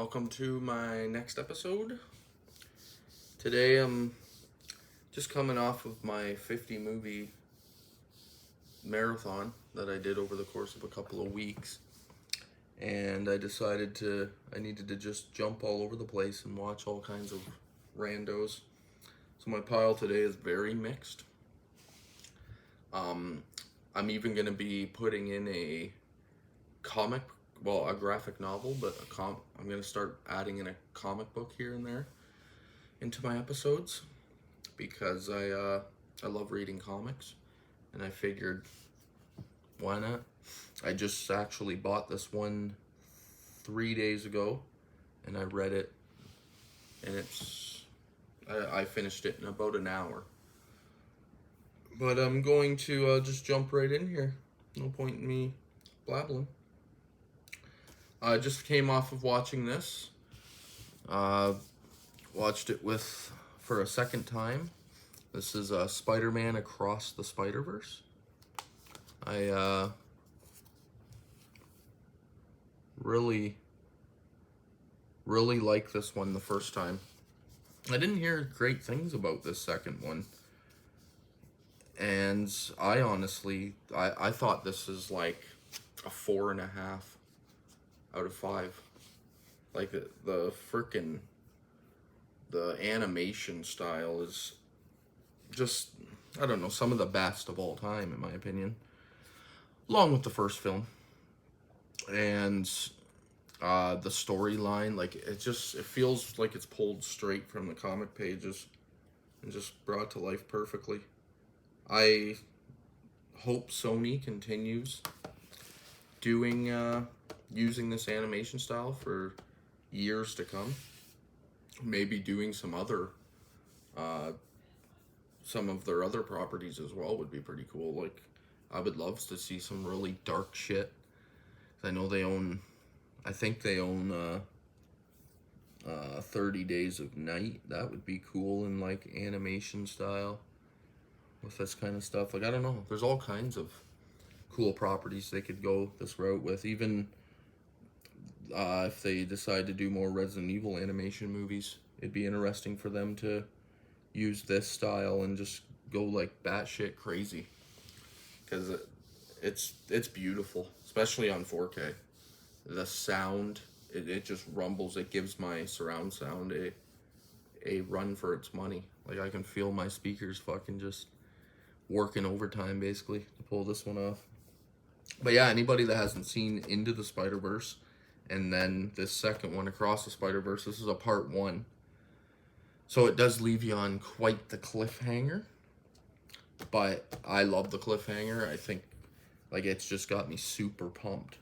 Welcome to my next episode. Today I'm just coming off of my 50 movie marathon that I did over the course of a couple of weeks. And I needed to just jump all over the place and watch all kinds of randos. So my pile today is very mixed. I'm even going to be putting in a graphic novel, but I'm going to start adding in a comic book here and there into my episodes because I love reading comics, and I figured, why not? I just actually bought this one 3 days ago, and I read it, and I finished it in about an hour. But I'm going to just jump right in here. No point in me blabbling. I just came off of watching this. Watched it for a second time. This is Spider-Man Across the Spider-Verse. I really liked this one the first time. I didn't hear great things about this second one. And I honestly, I thought this is like a 4.5 out of 5. Like the animation style is just, I don't know, some of the best of all time in my opinion. Along with the first film. And the storyline, like it feels like it's pulled straight from the comic pages and just brought to life perfectly. I hope Sony continues using this animation style for years to come. Maybe doing some of their other properties as well would be pretty cool. Like, I would love to see some really dark shit. I know I think they own 30 Days of Night. That would be cool in like animation style with this kind of stuff. Like, I don't know. There's all kinds of cool properties they could go this route with. Even if they decide to do more Resident Evil animation movies, it'd be interesting for them to use this style and just go like batshit crazy. Because it's beautiful, especially on 4K. The sound, it just rumbles. It gives my surround sound a run for its money. Like, I can feel my speakers fucking just working overtime basically to pull this one off. But yeah, anybody that hasn't seen Into the Spider-Verse and then this second one, Across the Spider-Verse, this is a part 1. So it does leave you on quite the cliffhanger. But I love the cliffhanger. I think like it's just got me super pumped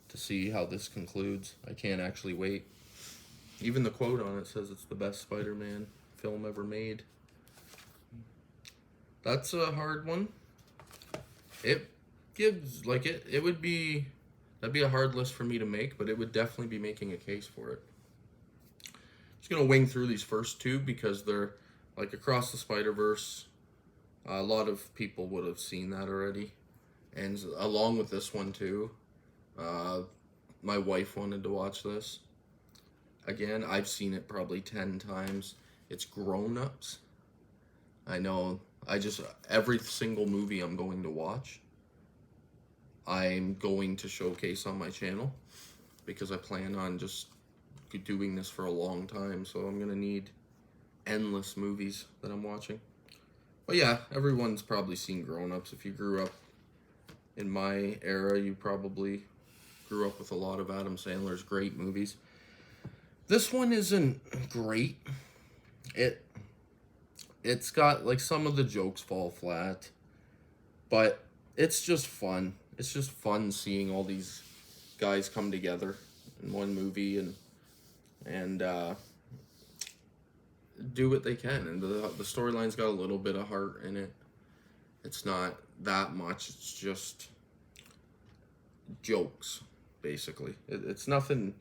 to see how this concludes. I can't actually wait. Even the quote on it says it's the best Spider-Man film ever made. That's a hard one. It gives like it would be, that'd be a hard list for me to make, but it would definitely be making a case for it. Just gonna wing through these first two because they're like Across the Spider-Verse. A lot of people would have seen that already, and along with this one too. My wife wanted to watch this. Again, I've seen it probably 10 times. It's Grown Ups. I know. Every single movie I'm going to watch, I'm going to showcase on my channel because I plan on just doing this for a long time. So I'm going to need endless movies that I'm watching. But yeah, everyone's probably seen Grown Ups. If you grew up in my era, you probably grew up with a lot of Adam Sandler's great movies. This one isn't great. It's got like some of the jokes fall flat, but it's just fun. It's just fun seeing all these guys come together in one movie and do what they can. And the storyline's got a little bit of heart in it. It's not that much. It's just jokes, basically. It's nothing.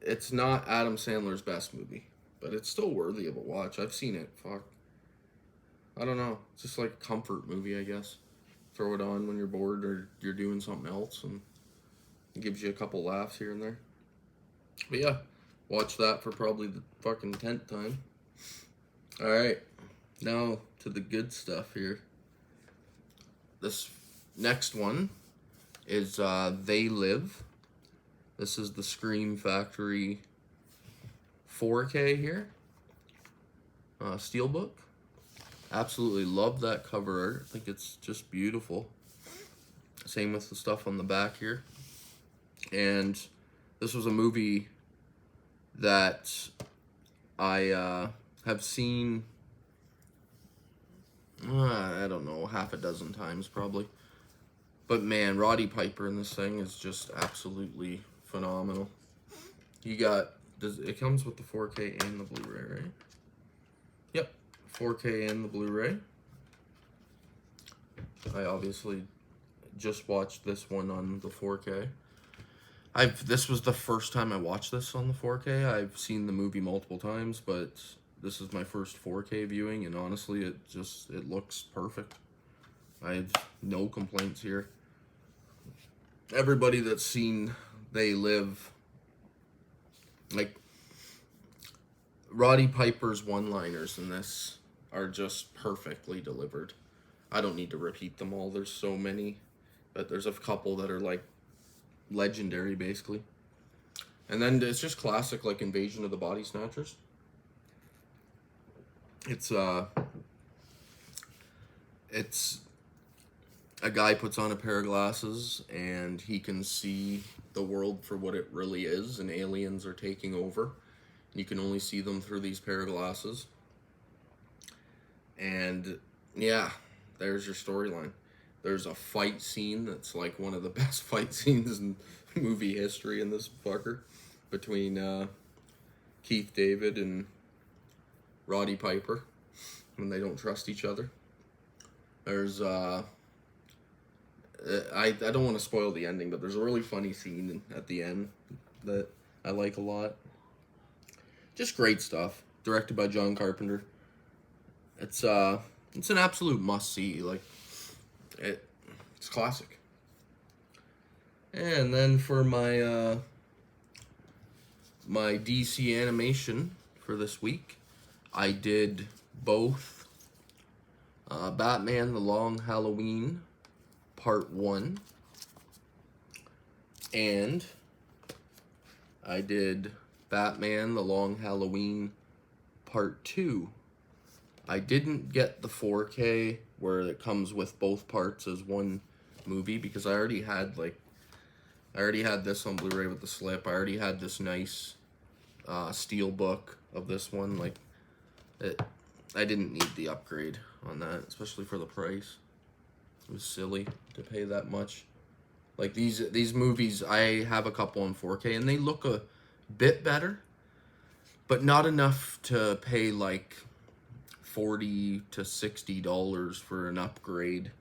It's not Adam Sandler's best movie, but it's still worthy of a watch. I've seen it. Fuck. I don't know. It's just like a comfort movie, I guess. Throw it on when you're bored or you're doing something else, and it gives you a couple laughs here and there. But yeah, watch that for probably the fucking 10th time. Alright, now to the good stuff here. This next one is They Live. This is the Scream Factory 4K here. Steelbook. Absolutely love that cover art. I think it's just beautiful. Same with the stuff on the back here. And this was a movie that I have seen, I don't know, half a dozen times probably. But man, Roddy Piper in this thing is just absolutely phenomenal. You got, it comes with the 4K and the Blu-ray, right? Yep, 4K and the Blu-ray. I obviously just watched this one on the 4K. This was the first time I watched this on the 4K. I've seen the movie multiple times, but this is my first 4K viewing, and honestly, it looks perfect. I have no complaints here. Everybody that's seen They Live, like, Roddy Piper's one-liners in this are just perfectly delivered. I don't need to repeat them all. There's so many, but there's a couple that are like legendary, basically. And then it's just classic, like, Invasion of the Body Snatchers. It's a guy puts on a pair of glasses and he can see the world for what it really is, and aliens are taking over. You can only see them through these pair of glasses. And yeah, there's your storyline. There's a fight scene that's like one of the best fight scenes in movie history in this fucker, between Keith David and Roddy Piper when they don't trust each other. There's I don't want to spoil the ending, but there's a really funny scene at the end that I like a lot. Just great stuff. Directed by John Carpenter. It's an absolute must see. Like, it's classic. And then for my my DC animation for this week, I did both Batman: The Long Halloween Part 1, and I did Batman: The Long Halloween Part 2. I didn't get the 4K where it comes with both parts as one movie, because I already had this on Blu-ray with the slip. I already had this nice steel book of this one. Like, I didn't need the upgrade on that, especially for the price. It was silly to pay that much. Like, these movies, I have a couple on 4K and they look a bit better, but not enough to pay like $40 to $60 for an upgrade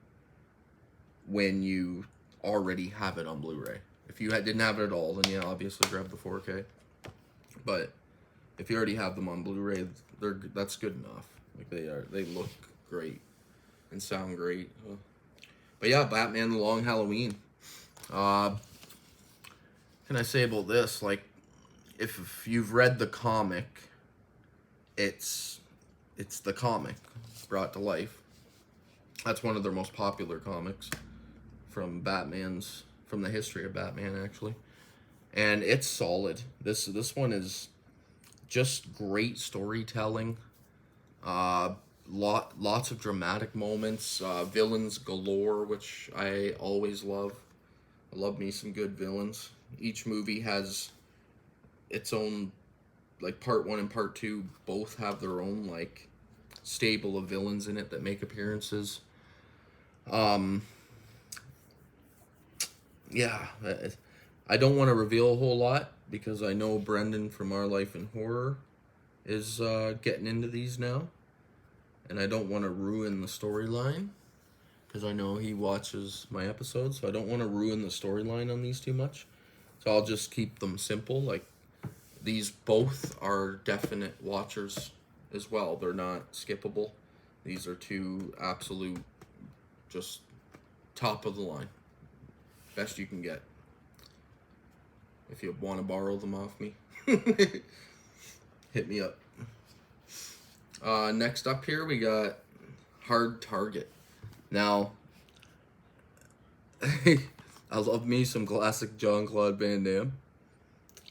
when you already have it on Blu-ray. If you didn't have it at all, then yeah, obviously grab the 4K. But if you already have them on Blu-ray, that's good enough. Like, they look great and sound great. But yeah, Batman: The Long Halloween. Can I say about this? Like, if you've read the comic, it's the comic brought to life. That's one of their most popular comics from the history of Batman, actually. And it's solid. This one is just great storytelling. Lots of dramatic moments. Villains galore, which I always love. I love me some good villains. Each movie has its own, like, Part 1 and Part 2 both have their own, like, stable of villains in it that make appearances. Yeah, I don't want to reveal a whole lot, because I know Brendan from Our Life in Horror is getting into these now, and I don't want to ruin the storyline, because I know he watches my episodes, so I don't want to ruin the storyline on these too much. So I'll just keep them simple. Like, these both are definite watchers as well. They're not skippable. These are two absolute, just top of the line. Best you can get. If you want to borrow them off me, hit me up. Next up here, we got Hard Target. Now, I love me some classic Jean-Claude Van Damme.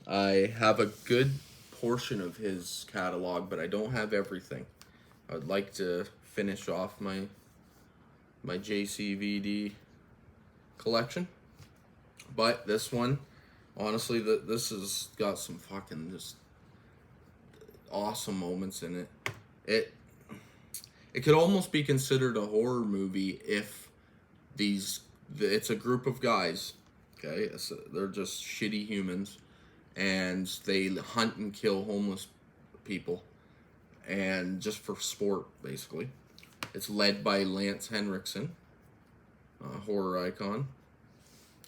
I have a good portion of his catalog, but I don't have everything. I would like to finish off my JCVD collection. But this one, honestly, this has got some fucking just awesome moments in it. It could almost be considered a horror movie if it's a group of guys, okay? They're just shitty humans, and they hunt and kill homeless people, and just for sport, basically. It's led by Lance Henriksen, a horror icon.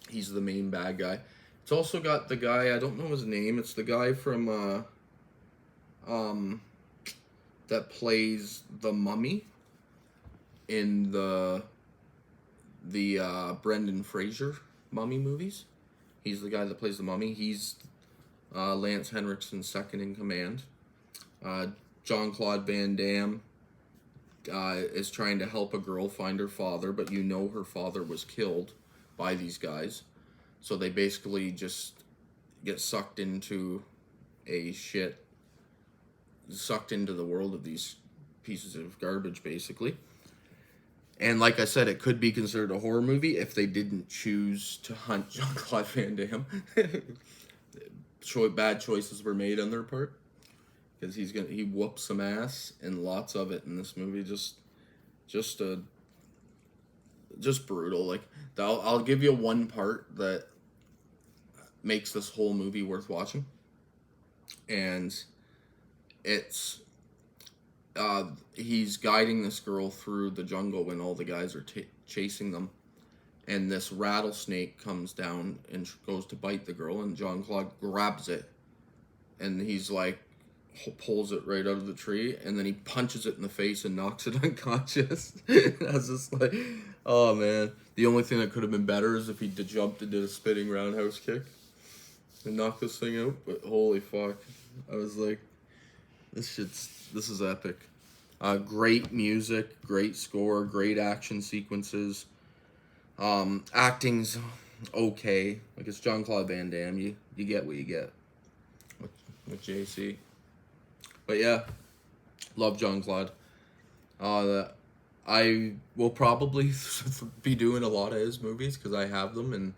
He's the main bad guy. It's also got the guy, I don't know his name, it's the guy from that plays the Mummy in the Brendan Fraser Mummy movies. He's the guy that plays the Mummy. He's Lance Henriksen's second in command. Jean-Claude Van Damme is trying to help a girl find her father, but her father was killed by these guys. So they basically just get sucked into the world of these pieces of garbage, basically. And like I said, it could be considered a horror movie if they didn't choose to hunt Jean-Claude Van Damme. Bad choices were made on their part, because he whoops some ass, and lots of it in this movie. Just brutal. Like, I'll give you one part that makes this whole movie worth watching, and it's he's guiding this girl through the jungle when all the guys are chasing them, and this rattlesnake comes down and goes to bite the girl, and Jean-Claude grabs it, and he's like, pulls it right out of the tree, and then he punches it in the face and knocks it unconscious. I was just like, oh man. The only thing that could have been better is if he jumped and did a spinning roundhouse kick and knocked this thing out, but holy fuck. I was like, this is epic. Great music, great score, great action sequences. Acting's okay. Like, it's Jean-Claude Van Damme. You get what you get with JC. But yeah, love Jean-Claude. I will probably be doing a lot of his movies because I have them, and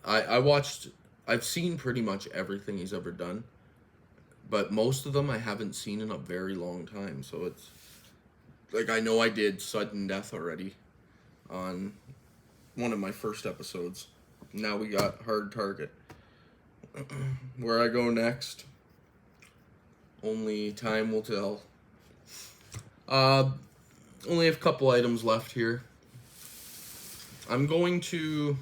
I've seen pretty much everything he's ever done, but most of them I haven't seen in a very long time. So it's like, I know I did Sudden Death already on one of my first episodes. Now we got Hard Target. Where I go next, only time will tell. Only have a couple items left here. I'm going to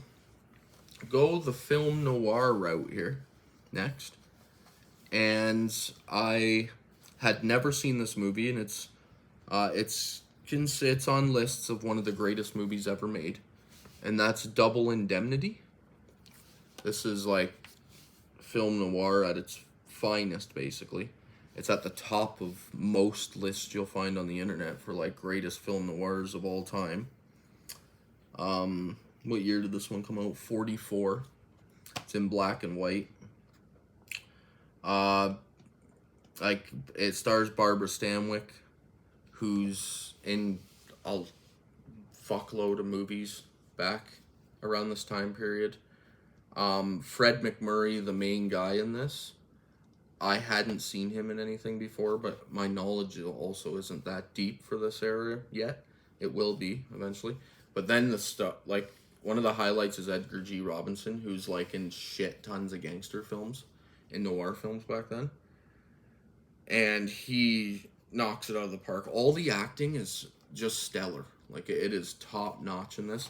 go the film noir route here next. And I had never seen this movie, and it's on lists of one of the greatest movies ever made, and that's Double Indemnity. This is like film noir at its finest, basically. It's at the top of most lists you'll find on the internet for like greatest film noirs of all time. What year did this one come out? 44. It's in black and white. Like, it stars Barbara Stanwyck, who's in a fuckload of movies back around this time period. Fred McMurray, the main guy in this, I hadn't seen him in anything before, but my knowledge also isn't that deep for this area yet. It will be eventually. But then the stuff, like, one of the highlights is Edgar G. Robinson, who's like in shit tons of gangster films, in noir films back then. And he knocks it out of the park. All the acting is just stellar. Like, it is top notch in this.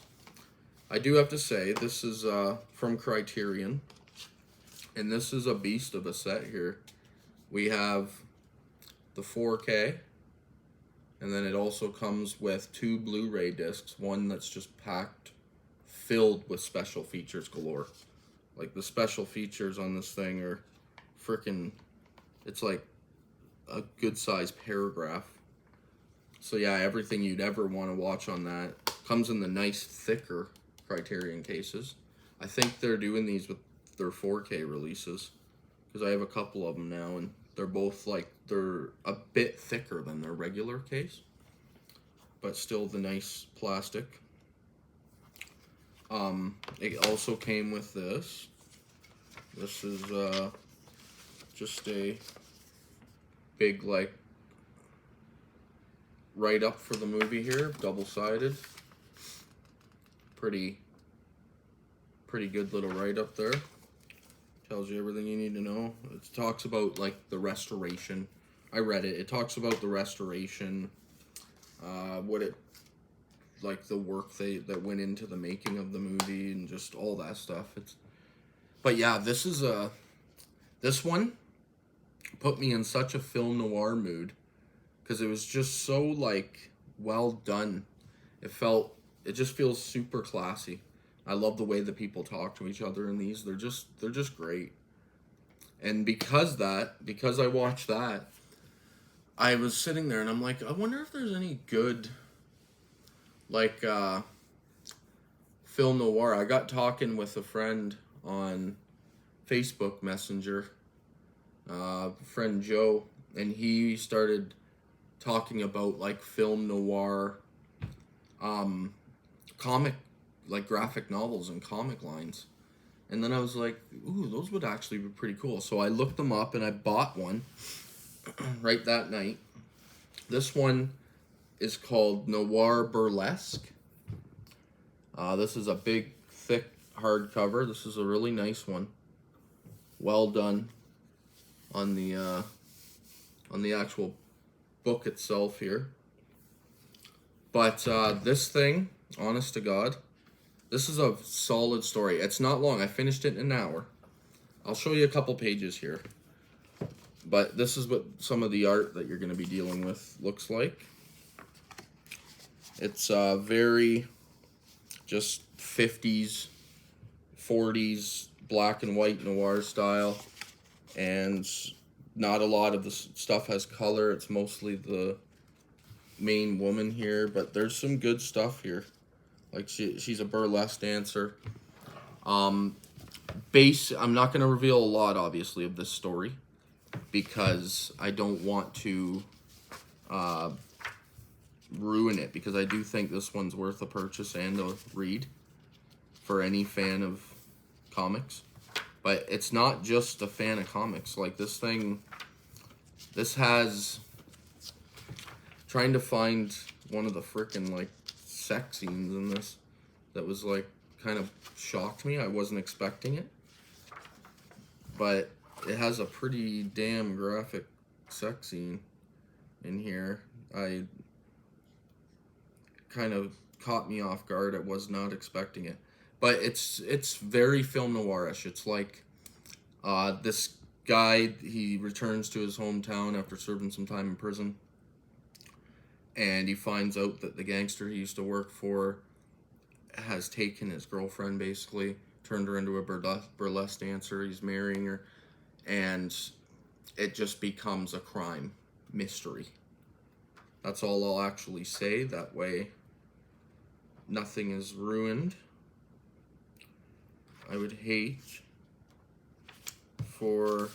I do have to say, this is from Criterion. And this is a beast of a set here. We have the 4K. And then it also comes with 2 Blu-ray discs. One that's just filled with special features galore. Like the special features on this thing are freaking, it's like a good sized paragraph. So yeah, everything you'd ever want to watch on that comes in the nice thicker Criterion cases. I think they're doing these with their 4K releases, because I have a couple of them now, and they're both like, they're a bit thicker than their regular case, but still the nice plastic. It also came with this. This is just a big like write-up for the movie here, double-sided. Pretty good little write-up there. Tells you everything you need to know. It talks about like the restoration. I read it. It talks about the restoration, what it, like the work that went into the making of the movie, and just all that stuff. But yeah, this one put me in such a film noir mood, because it was just so like well done. It just feels super classy. I love the way that people talk to each other in these. They're just great. And because I watched that, I was sitting there and I'm like, I wonder if there's any good like film noir. I got talking with a friend on Facebook Messenger, friend Joe, and he started talking about like film noir comic, like graphic novels and comic lines. And then I was like, ooh, those would actually be pretty cool. So I looked them up and I bought one right that night. This one is called Noir Burlesque. This is a big, thick hardcover. This is a really nice one. Well done on the actual book itself here. But this thing, honest to God, this is a solid story. It's not long. I finished it in an hour. I'll show you a couple pages here. But this is what some of the art that you're going to be dealing with looks like. It's very just 50s, 40s, black and white noir style. And not a lot of the stuff has color. It's mostly the main woman here. But there's some good stuff here. Like she's a burlesque dancer. I'm not going to reveal a lot, obviously, of this story, because I don't want to ruin it, because I do think this one's worth a purchase and a read for any fan of comics. But it's not just a fan of comics. Like this has, trying to find one of the frickin' like sex scenes in this that was like kind of shocked me. I wasn't expecting it, but it has a pretty damn graphic sex scene in here. I kind of caught me off guard. I was not expecting it, but it's very film noirish. It's like this guy, he returns to his hometown after serving some time in prison, and he finds out that the gangster he used to work for has taken his girlfriend, basically turned her into a burlesque dancer. He's marrying her, and it just becomes a crime mystery. That's all I'll actually say. That way nothing is ruined. I would hate for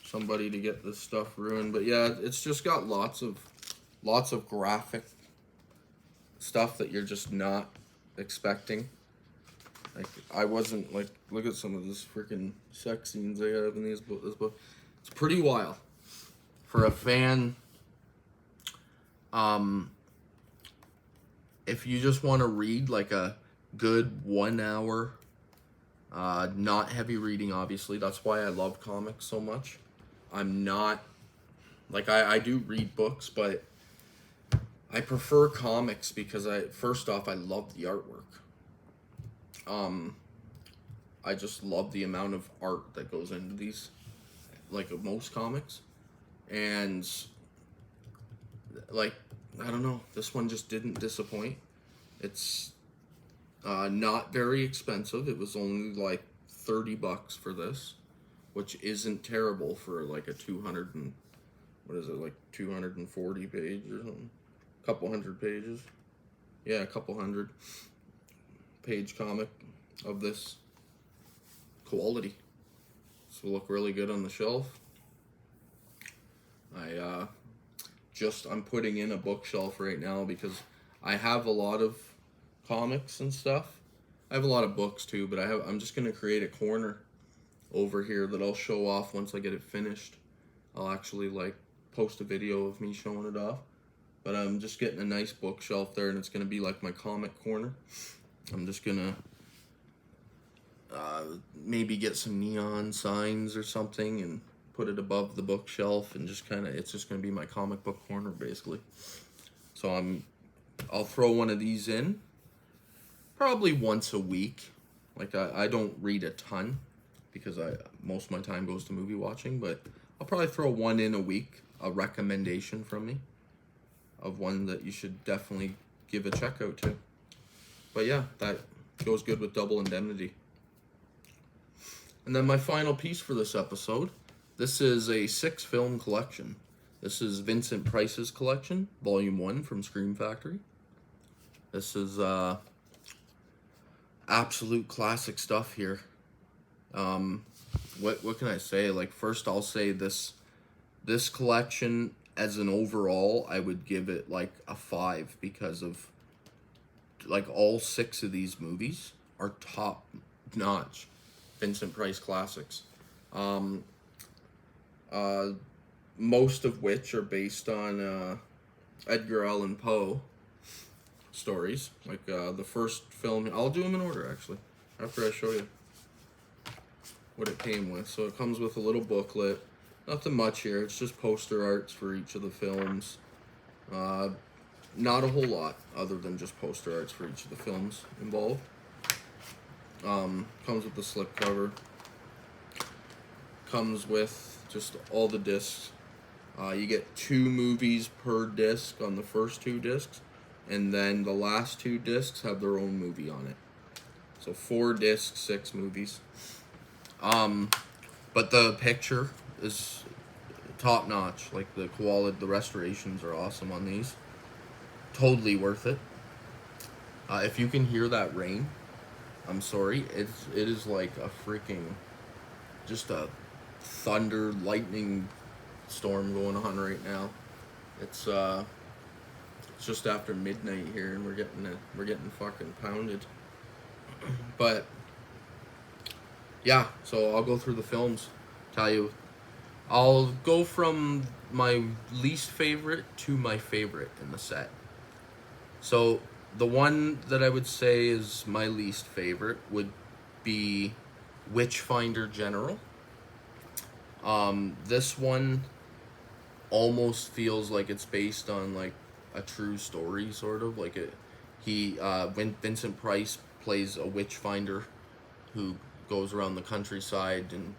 somebody to get this stuff ruined. But yeah, it's just got lots of graphic stuff that you're just not expecting. Like, I wasn't, like, look at some of this freaking sex scenes they have in this book. It's pretty wild. For a fan, if you just want to read, like, a good 1 hour, not heavy reading, obviously. That's why I love comics so much. I'm not, like, I do read books, but I prefer comics because first off, I love the artwork. I just love the amount of art that goes into these, like most comics. And like, I don't know, this one just didn't disappoint. It's not very expensive. It was only like $30 for this, which isn't terrible for like a 200 and what is it, like 240 page or something, couple hundred pages. Yeah, a couple hundred page comic of this quality. This will look really good on the shelf. I'm putting in a bookshelf right now because I have a lot of comics and stuff. I have a lot of books too, but I'm just gonna create a corner over here that I'll show off once I get it finished. I'll actually like post a video of me showing it off. But I'm just getting a nice bookshelf there, and it's gonna be like my comic corner. I'm just gonna maybe get some neon signs or something and put it above the bookshelf, and just kind of, it's just gonna be my comic book corner basically. So I'll throw one of these in probably once a week. Like I don't read a ton because most of my time goes to movie watching, but I'll probably throw one in a week, a recommendation from me of one that you should definitely give a check out to. But yeah, that goes good with Double Indemnity. And then my final piece for this episode, this is a 6-film collection. This is Vincent Price's collection, Volume 1 from Scream Factory. This is absolute classic stuff here. What can I say? Like, first I'll say this collection as an overall, I would give it like a 5 because of like all 6 of these movies are top notch Vincent Price classics. Most of which are based on Edgar Allan Poe stories. Like the first film, I'll do them in order actually, after I show you what it came with. So it comes with a little booklet. Nothing much here, it's just poster arts for each of the films. Not a whole lot other than just poster arts for each of the films involved. Comes with the slipcover. Comes with just all the discs. You get 2 movies per disc on the first 2 discs, and then the last 2 discs have their own movie on it. So 4 discs, 6 movies. But the picture is top notch. Like the quality, the restorations are awesome on these. Totally worth it. If you can hear that rain, I'm sorry. It is like a freaking, just a thunder, lightning storm going on right now. It's just after midnight here, and we're getting fucking pounded. But yeah, so I'll go through the films. Tell you, I'll go from my least favorite to my favorite in the set. So the one that I would say is my least favorite would be Witchfinder General. This one almost feels like it's based on like a true story, sort of like when Vincent Price plays a witchfinder who goes around the countryside and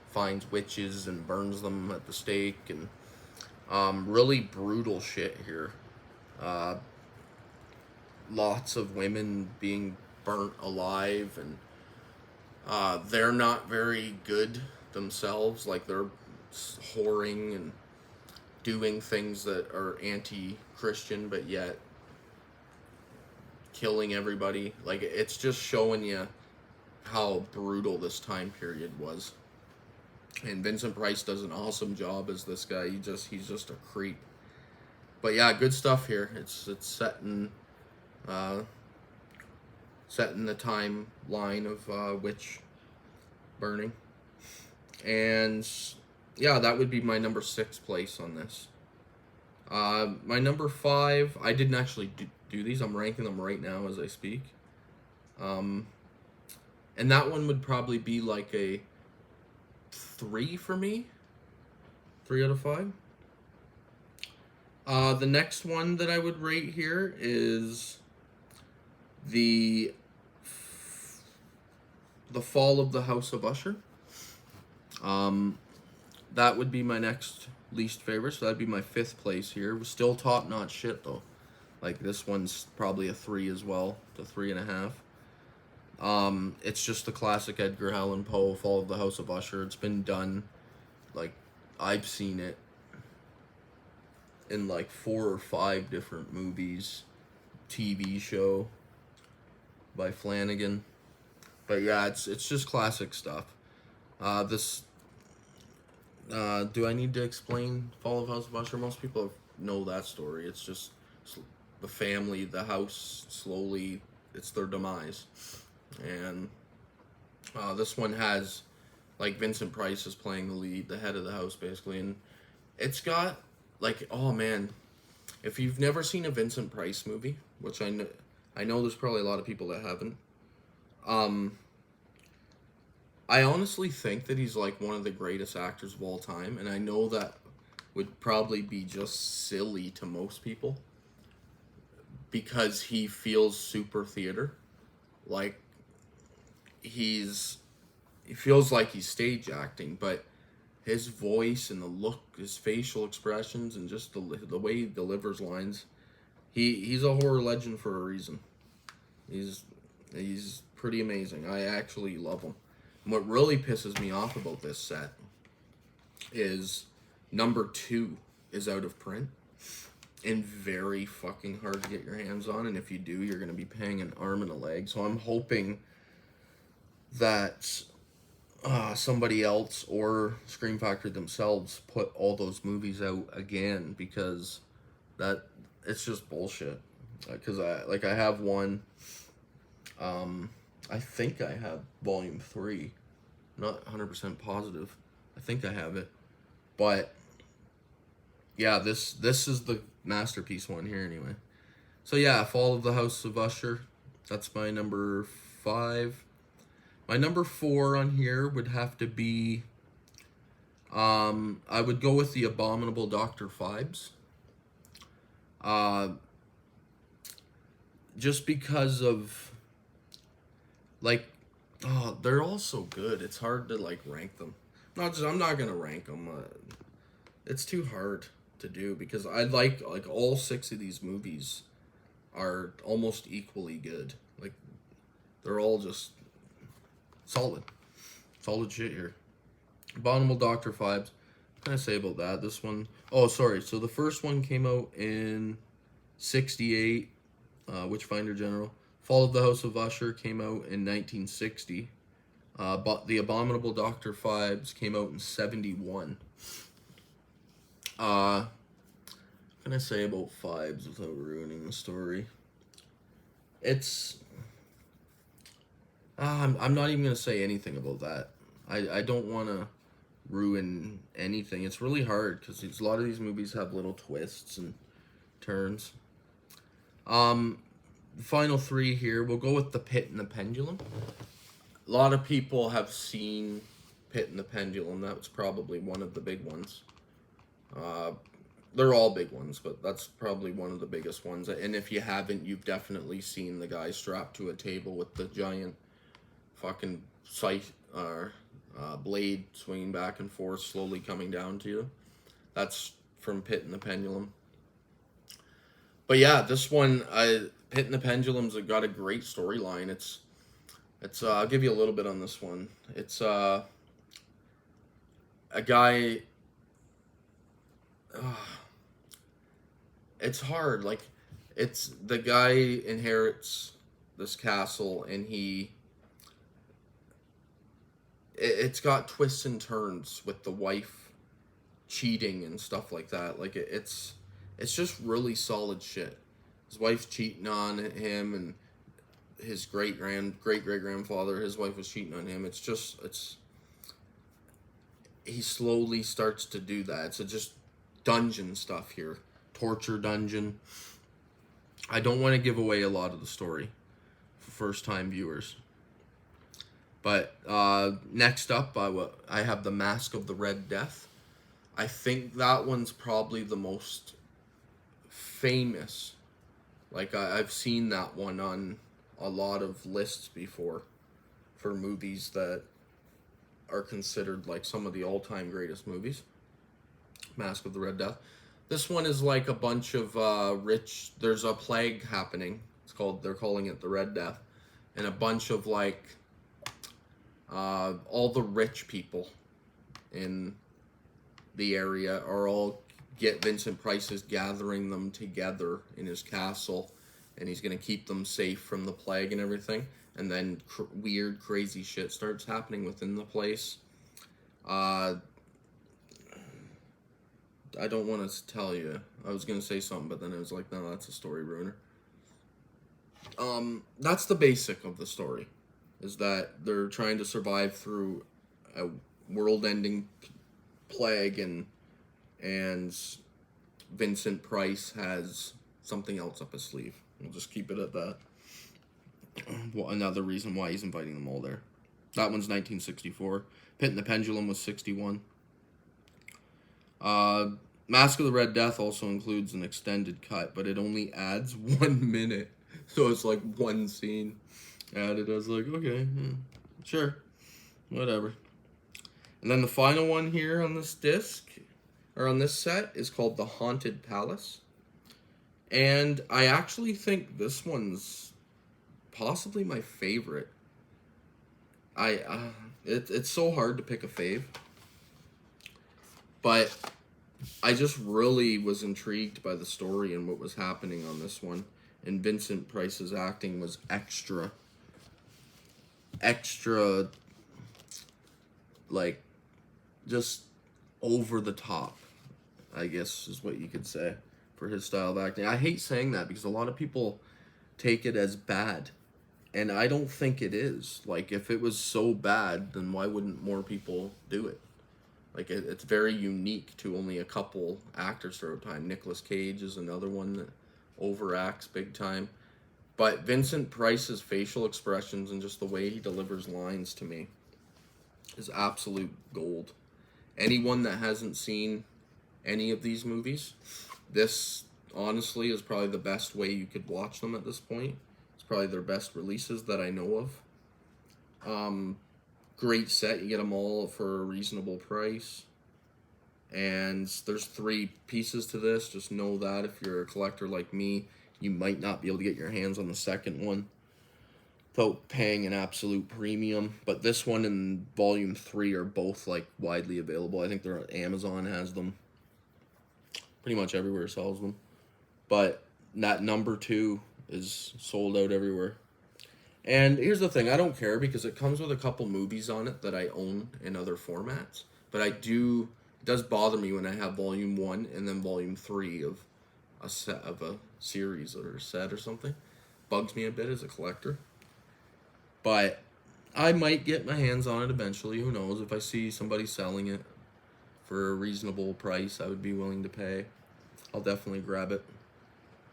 finds witches and burns them at the stake, and really brutal shit here. Lots of women being burnt alive, and they're not very good themselves. Like, they're whoring and doing things that are anti-Christian, but yet killing everybody. Like, it's just showing you how brutal this time period was. And Vincent Price does an awesome job as this guy. He's just a creep. But yeah, good stuff here. It's set in the timeline of witch burning. And yeah, that would be my number 6 place on this. My number 5, I didn't actually do these. I'm ranking them right now as I speak. And that one would probably be like a 3 for me. 3 out of 5. The next one that I would rate here is the Fall of the House of Usher. That would be my next least favorite, so that'd be my 5th place here. Still top-notch shit, though. Like, this one's probably a 3 as well, to 3.5. It's just the classic Edgar Allan Poe, Fall of the House of Usher. It's been done, like, I've seen it in like 4 or 5 different movies, TV show by Flanagan. But yeah, it's just classic stuff. This do I need to explain Fall of House of Usher? Most people know that story. It's just the family, the house slowly, it's their demise, and this one has like Vincent Price is playing the lead, the head of the house basically, and it's got like, oh man, if you've never seen a Vincent Price movie, which I know there's probably a lot of people that haven't. Um, I honestly think that he's like one of the greatest actors of all time, and I know that would probably be just silly to most people because he feels super theater. Like he feels like he's stage acting, but his voice and the look, his facial expressions, and just the way he delivers lines, he's a horror legend for a reason. He's he's pretty amazing. I actually love him. And what really pisses me off about this set is number 2 is out of print and very fucking hard to get your hands on. And if you do, you're going to be paying an arm and a leg. So I'm hoping that somebody else or Scream Factory themselves put all those movies out again, because that it's just bullshit. Because I have one. I think I have volume 3. Not 100% positive. I think I have it, but yeah, this is the masterpiece one here anyway. So yeah, Fall of the House of Usher. That's my number 5. My number 4 on here would have to be. I would go with the Abominable Dr. Phibes. Just because of, like, oh, they're all so good. It's hard to like rank them. I'm not gonna rank them. It's too hard to do because I like all 6 of these movies are almost equally good. Like they're all just solid shit here. Abominable Dr. Phibes. What can I say about that? This one, oh sorry. So the first one came out in '68. Witchfinder General. Fall of the House of Usher came out in 1960. But the Abominable Dr. Phibes came out in '71. What can I say about Phibes without ruining the story? It's. I'm not even going to say anything about that. I don't want to ruin anything. It's really hard because a lot of these movies have little twists and turns. The final 3 here, we'll go with The Pit and the Pendulum. A lot of people have seen Pit and the Pendulum. That was probably one of the big ones. They're all big ones, but that's probably one of the biggest ones. And if you haven't, you've definitely seen the guy strapped to a table with the giant fucking blade swinging back and forth, slowly coming down to you. That's from Pit and the Pendulum. But yeah, this one, Pit and the Pendulum's got a great storyline. It's I'll give you a little bit on this one. It's a guy. It's hard. Like, it's the guy inherits this castle, and it's got twists and turns with the wife cheating and stuff like that. Like it's just really solid shit. His wife's cheating on him, and his great grandfather, his wife was cheating on him. He slowly starts to do that. So just dungeon stuff here, torture dungeon. I don't want to give away a lot of the story for first time viewers. But next up, I have The Mask of the Red Death. I think that one's probably the most famous. Like, I've seen that one on a lot of lists before for movies that are considered like some of the all-time greatest movies. Mask of the Red Death. This one is like a bunch of there's a plague happening. They're calling it the Red Death. and a bunch of like all the rich people in the area are all get Vincent Price is gathering them together in his castle, and he's gonna keep them safe from the plague and everything. And then weird, crazy shit starts happening within the place. I don't want to tell you. I was gonna say something, but then it was like, no, that's a story ruiner. That's the basic of the story, is that they're trying to survive through a world-ending plague, and Vincent Price has something else up his sleeve. We'll just keep it at that. Well, another reason why he's inviting them all there. That one's 1964. Pit and the Pendulum was 61. Mask of the Red Death also includes an extended cut, but it only adds 1 minute. So it's like one scene added. I was like, okay, sure, whatever. And then the final one here on this disc, or on this set, is called The Haunted Palace. And I actually think this one's possibly my favorite. It's so hard to pick a fave. But I just really was intrigued by the story and what was happening on this one. And Vincent Price's acting was extra, like, just over the top, I guess is what you could say, for his style of acting. I hate saying that because a lot of people take it as bad, and I don't think it is. Like, if it was so bad, then why wouldn't more people do it? Like, it's very unique to only a couple actors throughout time. Nicolas Cage is another one that overacts big time. But Vincent Price's facial expressions and just the way he delivers lines to me is absolute gold. Anyone that hasn't seen any of these movies, this honestly is probably the best way you could watch them at this point. It's probably their best releases that I know of. Great set. You get them all for a reasonable price. And there's 3 pieces to this. Just know that if you're a collector like me, you might not be able to get your hands on the second one without paying an absolute premium. But this one and Volume 3 are both like widely available. I think they're Amazon has them. Pretty much everywhere sells them. But that number 2 is sold out everywhere. And here's the thing, I don't care because it comes with a couple movies on it that I own in other formats. But it does bother me when I have Volume 1 and then Volume 3 of a set of a series or a set or something. Bugs me a bit as a collector. But I might get my hands on it eventually, who knows. If I see somebody selling it for a reasonable price I would be willing to pay, I'll definitely grab it.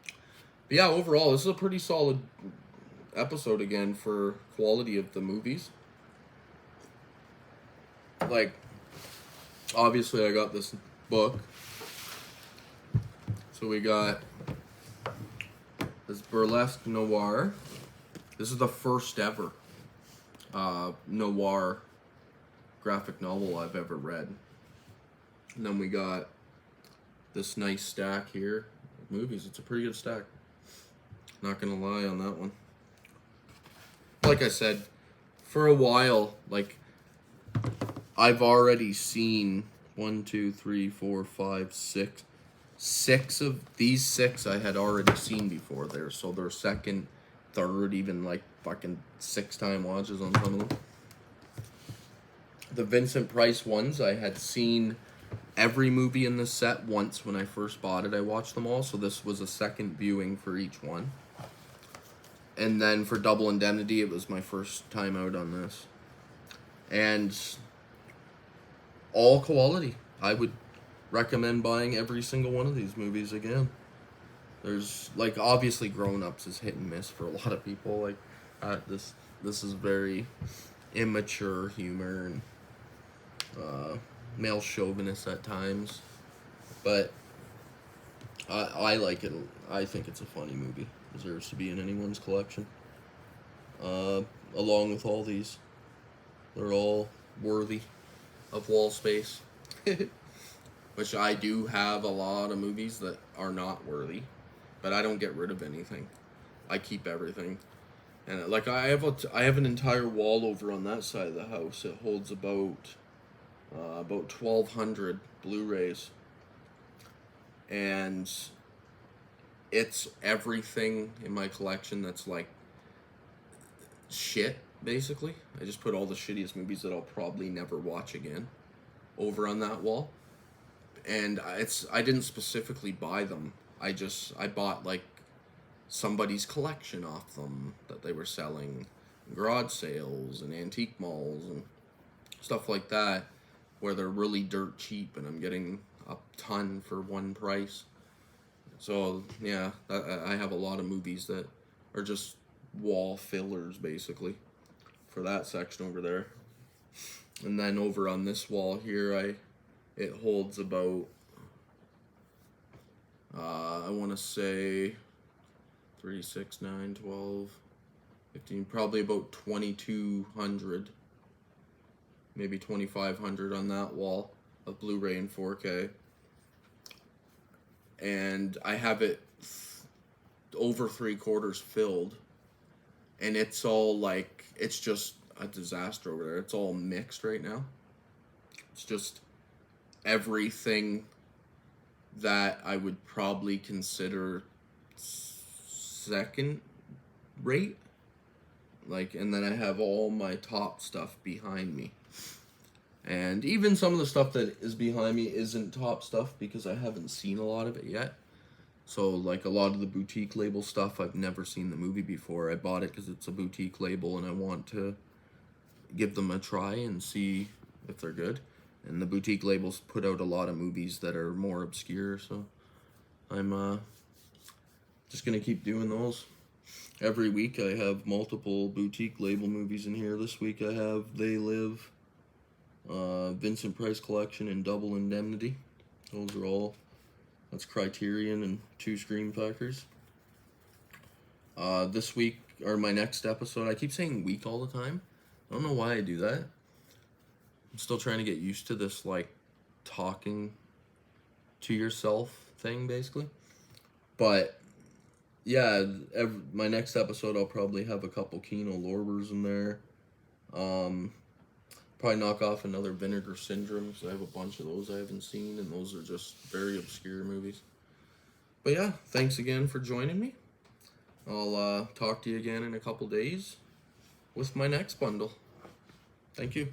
But yeah, overall, this is a pretty solid episode again for quality of the movies. Like, obviously I got this book. So we got this Burlesque Noir. This is the first ever noir graphic novel I've ever read. And then we got this nice stack here of movies. It's a pretty good stack. Not gonna lie on that one. Like I said, for a while, like, I've already seen 1, 2, 3, 4, 5, 6. 6 of these 6 I had already seen before there. So they're second, third, even like fucking 6-time watches on some of them. The Vincent Price ones, I had seen every movie in this set once when I first bought it. I watched them all, so this was a second viewing for each one. And then for Double Indemnity, it was my first time out on this. And all quality. I would recommend buying every single one of these movies again. There's, like, obviously Grown Ups is hit and miss for a lot of people. Like, this is very immature humor and male chauvinist at times. But I like it. I think it's a funny movie. Deserves to be in anyone's collection. Along with all these. They're all worthy of wall space. Which I do have a lot of movies that are not worthy. But I don't get rid of anything. I keep everything. And like I have an entire wall over on that side of the house. It holds about 1,200 Blu-rays, and it's everything in my collection that's like shit. Basically, I just put all the shittiest movies that I'll probably never watch again over on that wall. And I didn't specifically buy them. I bought like somebody's collection off them that they were selling in garage sales and antique malls and stuff like that, where they're really dirt cheap and I'm getting a ton for one price. So yeah, I have a lot of movies that are just wall fillers basically for that section over there. And then over on this wall here, it holds about I want to say 3, 6, 9, 12, 15, probably about 2,200, maybe 2,500 on that wall of Blu-ray and 4K. And I have it over 3/4 filled, and it's all like, it's just a disaster over there. It's all mixed right now. It's just everything that I would probably consider second rate. Like, and then I have all my top stuff behind me. And even some of the stuff that is behind me isn't top stuff because I haven't seen a lot of it yet. So, like, a lot of the boutique label stuff, I've never seen the movie before. I bought it because it's a boutique label and I want to give them a try and see if they're good. And the boutique labels put out a lot of movies that are more obscure, so I'm just going to keep doing those. Every week I have multiple boutique label movies in here. This week I have They Live, Vincent Price Collection, and Double Indemnity. Those are all, that's Criterion and 2 Screen Factors. This week, or my next episode, I keep saying week all the time. I don't know why I do that. I'm still trying to get used to this, like, talking to yourself thing, basically. But, yeah, my next episode, I'll probably have a couple Kino Lorbers in there. Probably knock off another Vinegar Syndrome, because I have a bunch of those I haven't seen, and those are just very obscure movies. But yeah, thanks again for joining me. I'll talk to you again in a couple days with my next bundle. Thank you.